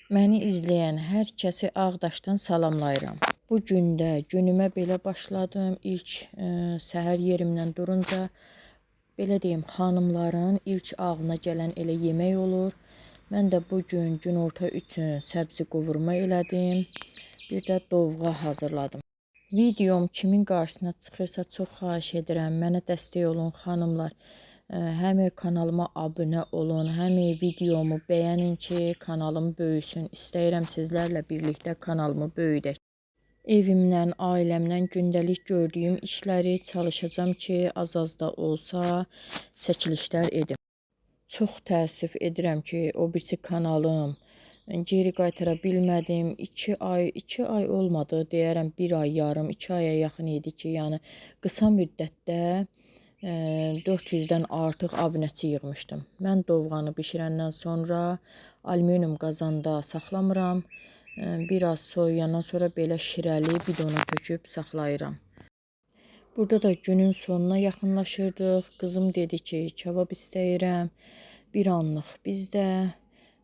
Məni izləyən hər kəsi Ağdaşdan salamlayıram. Bu gün də günümə belə başladım. İlk səhər yerimdən durunca belə deyim, xanımların ilk ağlına gələn elə yemək olur. Mən də bu gün günorta üçün səbzi qovurma elədim. Bir də dovğa hazırladım. Videom kimin qarşısına çıxırsa çox xahiş edirəm, mənə dəstək olun xanımlar. Həm kanalıma abunə olun, həm videomu bəyənin ki, kanalım böyüsün. İstəyirəm sizlərlə birlikdə kanalımı böyüdək. Evimdən, ailəmdən gündəlik gördüyüm işləri çalışacağam ki, az da olsa çəkilişlər edim. Çox təəssüf edirəm ki, o birisi kanalım geri qaytara bilmədim. 2 ay olmadı, deyərəm 1 ay yarım, 2 aya yaxın idi ki, yəni qısa müddətdə 400-dən artıq abunəçi yığmışdım. Mən dovğanı bişirəndən sonra alüminium qazanda saxlamıram. Biraz soyuyandan sonra belə şirəli bidona töküb saxlayıram. Burada da günün sonuna yaxınlaşırdıq. Qızım dedi ki, kebab istəyirəm. Bir anlıq biz də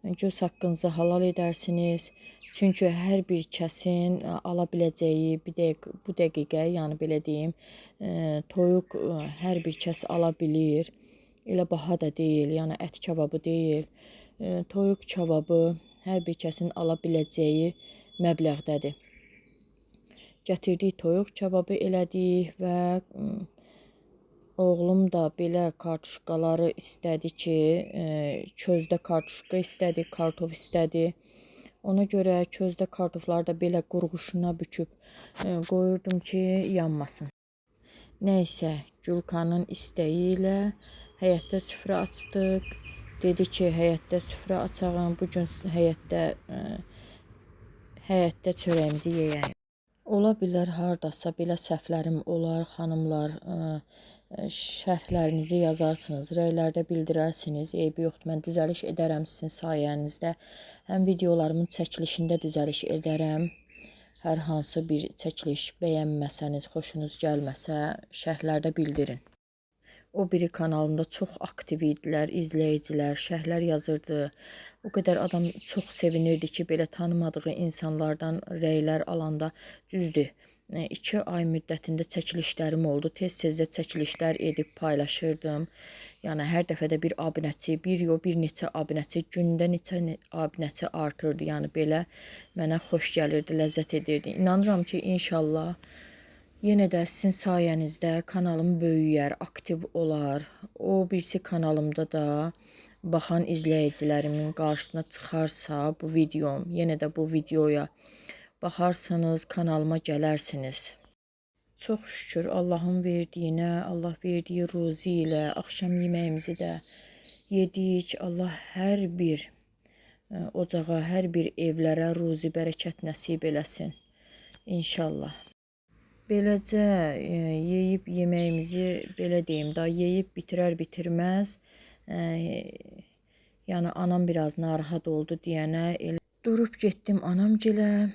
göz haqqınızı halal edərsiniz. Çünki hər bir kəsin ala biləcəyi bu dəqiqə, yəni belə deyim, toyuq hər bir kəs ala bilir. Elə baha da deyil, yəni ət kebabı deyil. Toyuq kebabı hər bir kəsin ala biləcəyi məbləğdədir. Gətirdik toyuq kebabı elədik və oğlum da belə kartuşkaları istədi ki, közdə kartuşka istədi, kartof istədi. Ona görə közdə kartofları da belə qurğuşuna büküb qoyurdum ki, yanmasın. Nəysə, Gülkanın istəyi ilə həyətdə süfrə açdıq. Dedi ki, həyətdə süfrə açağım, bugün həyətdə çörəyimizi yeyəyim. Ola bilər hardasa belə səhvlərim olar, xanımlar, şərhlərinizi yazarsınız, rəylərdə bildirərsiniz, eybi yoxdur, mən düzəliş edərəm sizin sayənizdə. Həm videolarımın çəkilişində düzəliş edərəm, hər hansı bir çəkiliş bəyənməsəniz, xoşunuz gəlməsə, şərhlərdə bildirin. O biri kanalında çox aktiv idilər, izləyicilər, şərhlər yazırdı. O qədər adam çox sevinirdi ki, belə tanımadığı insanlardan rəylər alanda. Düzdür, 2 ay müddətində çəkilişlərim oldu. Tez-tez də çəkilişlər edib paylaşırdım. Yəni hər dəfədə bir abunəçi, bir neçə abunəçi, gündə neçə abunəçi artırdı. Yəni belə mənə xoş gəlirdi, ləzzət edirdi. İnanıram ki, inşallah yenə də sizin sayənizdə kanalım böyüyər, aktiv olar. O birisi kanalımda da baxan izləyicilərimin qarşısına çıxarsa bu videom, yenə də bu videoya baxarsınız, kanalıma gələrsiniz. Çox şükür Allahın verdiyinə, Allah verdiyi ruzi ilə axşam yeməyimizi də yedik. Allah hər bir ocağa, hər bir evlərə ruzi bərəkət nəsib eləsin. İnşallah. Beləcə yeyib yeməyimizi belə deyim, da yeyib bitirər-bitirməz, yəni anam biraz narahat oldu deyənə elə durub getdim anamgilə.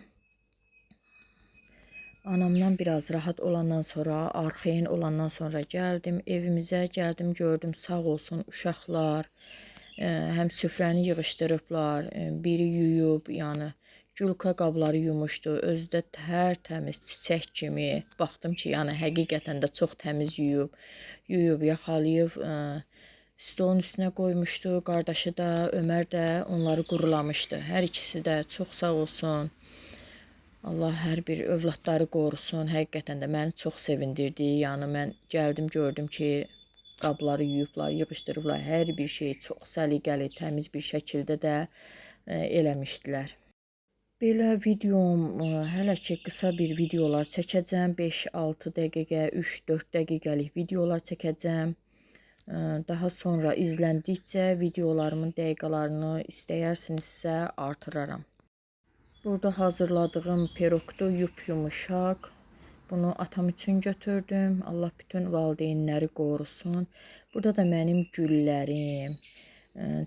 Anamdan biraz rahat olandan sonra, arxayın olandan sonra gəldim evimizə, gördüm sağ olsun uşaqlar, həm süfrəni yığışdırıblar, biri yuyub, yəni Gülka qabları yumuşdu, özü də tərtəmiz çiçək kimi. Baxdım ki, yəni həqiqətən də çox təmiz yuyub, yaxalayıb stolun üstünə qoymuşdu. Qardaşı da, Ömər də onları qurulamışdı. Hər ikisi də çox sağ olsun. Allah hər bir övladları qorusun. Həqiqətən də məni çox sevindirdi. Yəni mən gəldim, gördüm ki, qabları yuyublar, yığışdırıblar. Hər bir şey çox səliqəli, təmiz bir şəkildə də eləmişdilər. Belə videom, hələ ki qısa bir videolar çəkəcəm. 5-6 dəqiqə, 3-4 dəqiqəlik videolar çəkəcəm. Daha sonra izləndikcə videolarımın dəqiqələrini istəyərsinizsə artıraram. Burada hazırladığım peroqdu, yumuşaq. Bunu atam üçün götürdüm. Allah bütün valideynləri qorusun. Burada da mənim güllərim.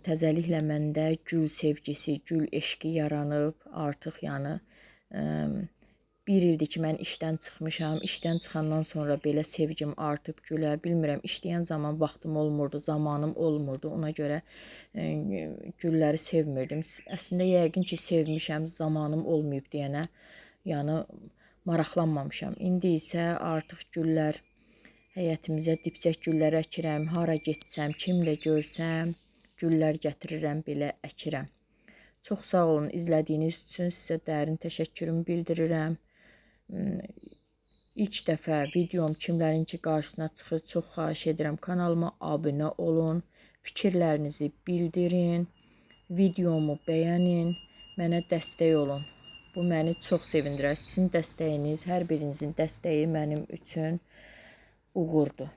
Təzəliklə məndə gül sevgisi, gül eşqi yaranıb. Artıq yəni bir ildir ki mən işdən çıxmışam. İşdən çıxandan sonra belə sevgim artıb gülə. Bilmirəm, işləyən zaman vaxtım olmurdu, zamanım olmurdu. Ona görə gülləri sevmirdim. Əslində yəqin ki, sevmişəm, zamanım olmayıb deyənə, yəni maraqlanmamışam. İndi isə artıq güllər həyətimizə dibçək güllər əkirəm. Hara getsəm, kimlə görsəm, güllər gətirirəm, belə əkirəm. Çox sağ olun izlədiyiniz üçün, sizə dərin təşəkkürümü bildirirəm. İlk dəfə videom kimlərinki qarşısına çıxır, çox xahiş edirəm kanalıma abunə olun, fikirlərinizi bildirin, videomu bəyənin, mənə dəstək olun. Bu məni çox sevindirər. Sizin dəstəyiniz, hər birinizin dəstəyi mənim üçün uğurdur.